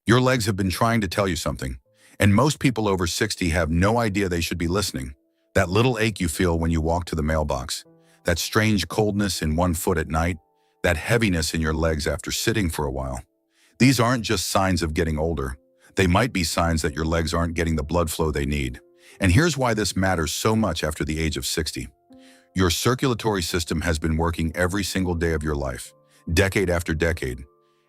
Your legs have been trying to tell you something, and most people over 60 have no idea they should be listening. That little ache you feel when you walk to the mailbox, that strange coldness in one foot at night, that heaviness in your legs after sitting for a while. These aren't just signs of getting older. They might be signs that your legs aren't getting the blood flow they need. And here's why this matters so much after the age of 60. Your circulatory system has been working every single day of your life, decade after decade.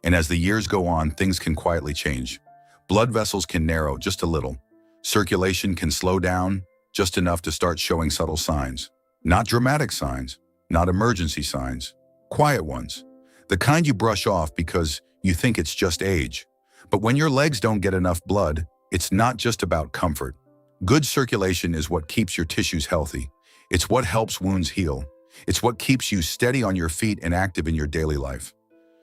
And as the years go on, things can quietly change. Blood vessels can narrow just a little. Circulation can slow down just enough to start showing subtle signs. Not dramatic signs, not emergency signs, quiet ones. The kind you brush off because you think it's just age. But when your legs don't get enough blood, it's not just about comfort. Good circulation is what keeps your tissues healthy. It's what helps wounds heal. It's what keeps you steady on your feet and active in your daily life.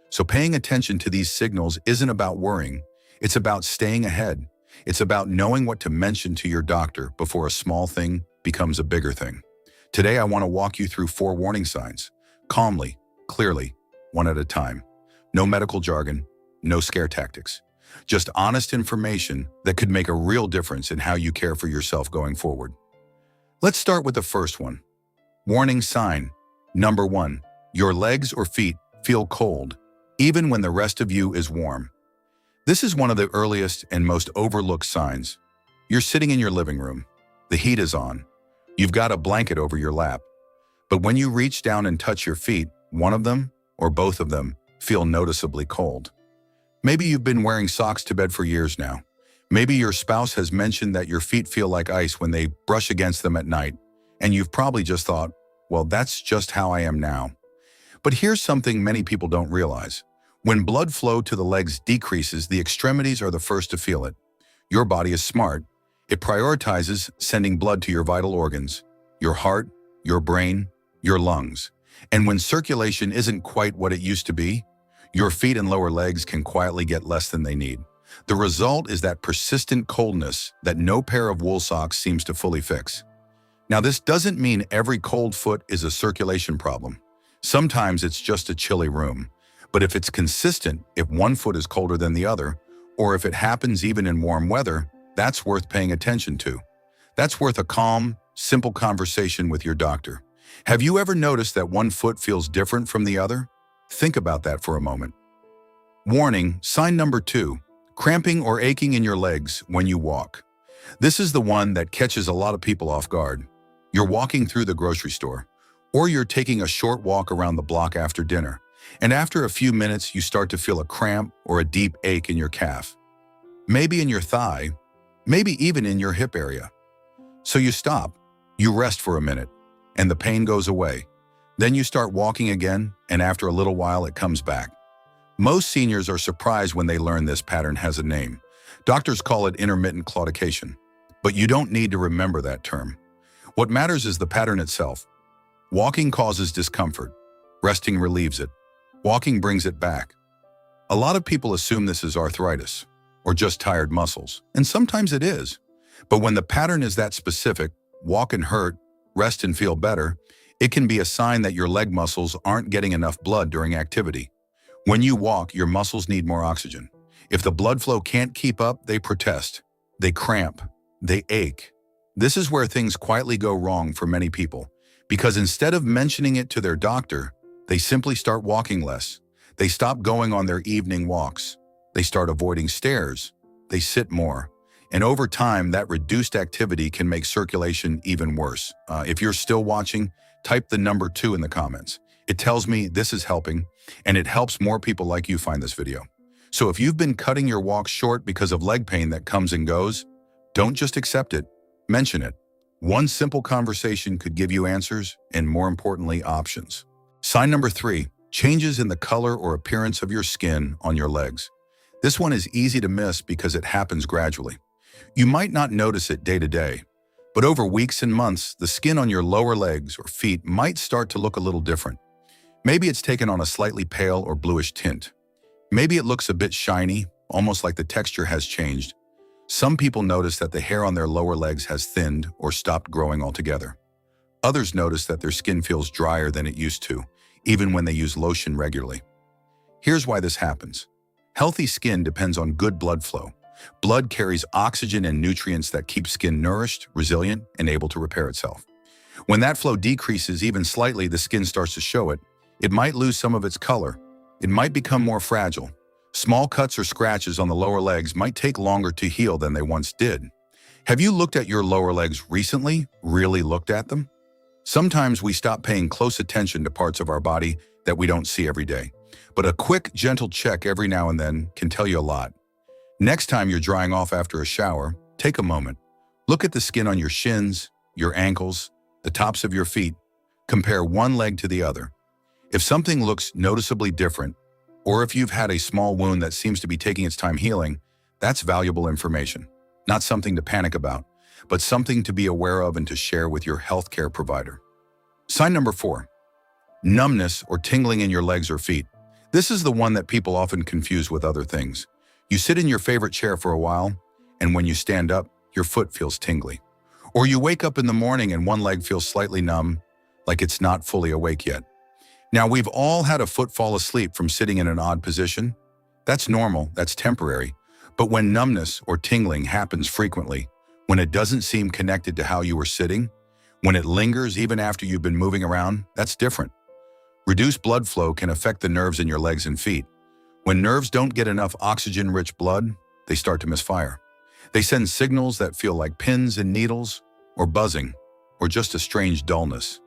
So paying attention to these signals isn't about worrying. It's about staying ahead. It's about knowing what to mention to your doctor before a small thing becomes a bigger thing. Today, I want to walk you through 4 warning signs, calmly, clearly, one at a time. No medical jargon, no scare tactics. Just honest information that could make a real difference in how you care for yourself going forward. Let's start with the first one. Warning sign. Number 1. Your legs or feet feel cold, even when the rest of you is warm. This is one of the earliest and most overlooked signs. You're sitting in your living room. The heat is on. You've got a blanket over your lap. But when you reach down and touch your feet, one of them, or both of them, feel noticeably cold. Maybe you've been wearing socks to bed for years now. Maybe your spouse has mentioned that your feet feel like ice when they brush against them at night, and you've probably just thought, well, that's just how I am now. But here's something many people don't realize. When blood flow to the legs decreases, the extremities are the first to feel it. Your body is smart. It prioritizes sending blood to your vital organs, your heart, your brain, your lungs. And when circulation isn't quite what it used to be, your feet and lower legs can quietly get less than they need. The result is that persistent coldness that no pair of wool socks seems to fully fix. Now, this doesn't mean every cold foot is a circulation problem. Sometimes it's just a chilly room. But if it's consistent, if one foot is colder than the other, or if it happens even in warm weather, that's worth paying attention to. That's worth a calm, simple conversation with your doctor. Have you ever noticed that one foot feels different from the other? Think about that for a moment. Warning, sign number 2, cramping or aching in your legs when you walk. This is the one that catches a lot of people off guard. You're walking through the grocery store, or you're taking a short walk around the block after dinner, and after a few minutes, you start to feel a cramp or a deep ache in your calf. Maybe in your thigh, maybe even in your hip area. So you stop, you rest for a minute, and the pain goes away. Then you start walking again, and after a little while it comes back. Most seniors are surprised when they learn this pattern has a name. Doctors call it intermittent claudication. But you don't need to remember that term. What matters is the pattern itself. Walking causes discomfort. Resting relieves it. Walking brings it back. A lot of people assume this is arthritis, or just tired muscles, and sometimes it is. But when the pattern is that specific, walk and hurt, rest and feel better, it can be a sign that your leg muscles aren't getting enough blood during activity. When you walk, your muscles need more oxygen. If the blood flow can't keep up, they protest, they cramp, they ache. This is where things quietly go wrong for many people, because instead of mentioning it to their doctor, they simply start walking less. They stop going on their evening walks. They start avoiding stairs. They sit more. And over time, that reduced activity can make circulation even worse. If you're still watching, type the number 2 in the comments. It tells me this is helping, and it helps more people like you find this video. So if you've been cutting your walk short because of leg pain that comes and goes, don't just accept it, mention it. One simple conversation could give you answers and, more importantly, options. Sign number 3, changes in the color or appearance of your skin on your legs. This one is easy to miss because it happens gradually. You might not notice it day to day, but over weeks and months, the skin on your lower legs or feet might start to look a little different. Maybe it's taken on a slightly pale or bluish tint. Maybe it looks a bit shiny, almost like the texture has changed. Some people notice that the hair on their lower legs has thinned or stopped growing altogether. Others notice that their skin feels drier than it used to, even when they use lotion regularly. Here's why this happens. Healthy skin depends on good blood flow. Blood carries oxygen and nutrients that keep skin nourished, resilient, and able to repair itself. When that flow decreases even slightly, the skin starts to show it. It might lose some of its color. It might become more fragile. Small cuts or scratches on the lower legs might take longer to heal than they once did. Have you looked at your lower legs recently? Really looked at them? Sometimes we stop paying close attention to parts of our body that we don't see every day. But a quick, gentle check every now and then can tell you a lot. Next time you're drying off after a shower, take a moment. Look at the skin on your shins, your ankles, the tops of your feet. Compare one leg to the other. If something looks noticeably different, or if you've had a small wound that seems to be taking its time healing, that's valuable information. Not something to panic about, but something to be aware of and to share with your healthcare provider. Sign number 4. Numbness or tingling in your legs or feet. This is the one that people often confuse with other things. You sit in your favorite chair for a while, and when you stand up, your foot feels tingly. Or you wake up in the morning and one leg feels slightly numb, like it's not fully awake yet. Now, we've all had a foot fall asleep from sitting in an odd position. That's normal, that's temporary. But when numbness or tingling happens frequently, when it doesn't seem connected to how you were sitting, when it lingers even after you've been moving around, that's different. Reduced blood flow can affect the nerves in your legs and feet. When nerves don't get enough oxygen-rich blood, they start to misfire. They send signals that feel like pins and needles, or buzzing, or just a strange dullness.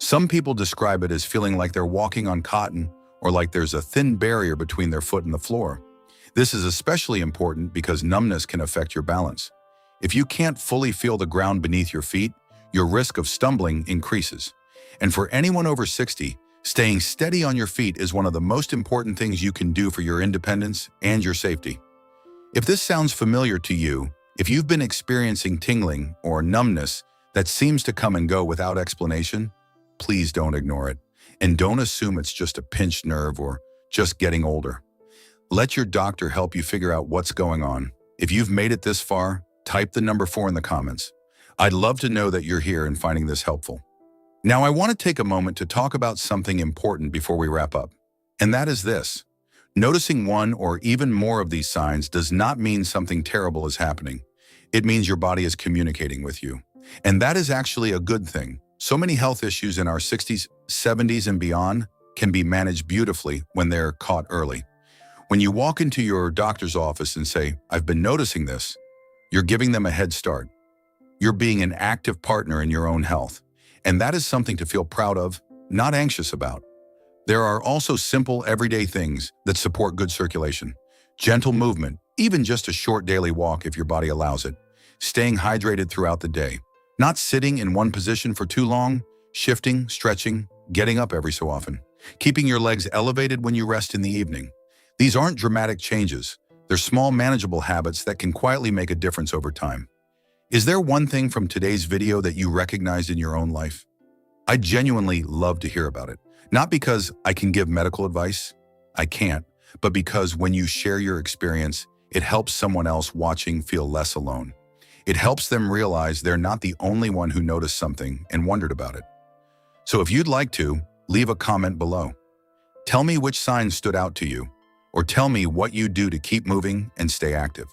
Some people describe it as feeling like they're walking on cotton or like there's a thin barrier between their foot and the floor. This is especially important because numbness can affect your balance. If you can't fully feel the ground beneath your feet, your risk of stumbling increases. And for anyone over 60, staying steady on your feet is one of the most important things you can do for your independence and your safety. If this sounds familiar to you, if you've been experiencing tingling or numbness that seems to come and go without explanation, please don't ignore it. And don't assume it's just a pinched nerve or just getting older. Let your doctor help you figure out what's going on. If you've made it this far, type the number 4 in the comments. I'd love to know that you're here and finding this helpful. Now, I want to take a moment to talk about something important before we wrap up. And that is this. Noticing one or even more of these signs does not mean something terrible is happening. It means your body is communicating with you. And that is actually a good thing. So many health issues in our 60s, 70s, and beyond can be managed beautifully when they're caught early. When you walk into your doctor's office and say, "I've been noticing this," you're giving them a head start. You're being an active partner in your own health. And that is something to feel proud of, not anxious about. There are also simple, everyday things that support good circulation. Gentle movement, even just a short daily walk if your body allows it. Staying hydrated throughout the day. Not sitting in one position for too long, shifting, stretching, getting up every so often. Keeping your legs elevated when you rest in the evening. These aren't dramatic changes. They're small, manageable habits that can quietly make a difference over time. Is there one thing from today's video that you recognized in your own life? I'd genuinely love to hear about it. Not because I can give medical advice, I can't, but because when you share your experience, it helps someone else watching feel less alone. It helps them realize they're not the only one who noticed something and wondered about it. So if you'd like to, leave a comment below. Tell me which signs stood out to you, or tell me what you do to keep moving and stay active.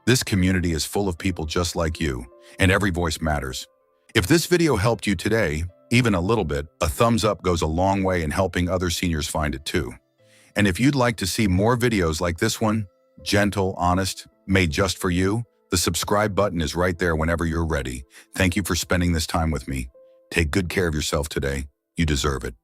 This community is full of people just like you, and every voice matters. If this video helped you today, even a little bit, a thumbs up goes a long way in helping other seniors find it too. And if you'd like to see more videos like this one, gentle, honest, made just for you, the subscribe button is right there whenever you're ready. Thank you for spending this time with me. Take good care of yourself today. You deserve it.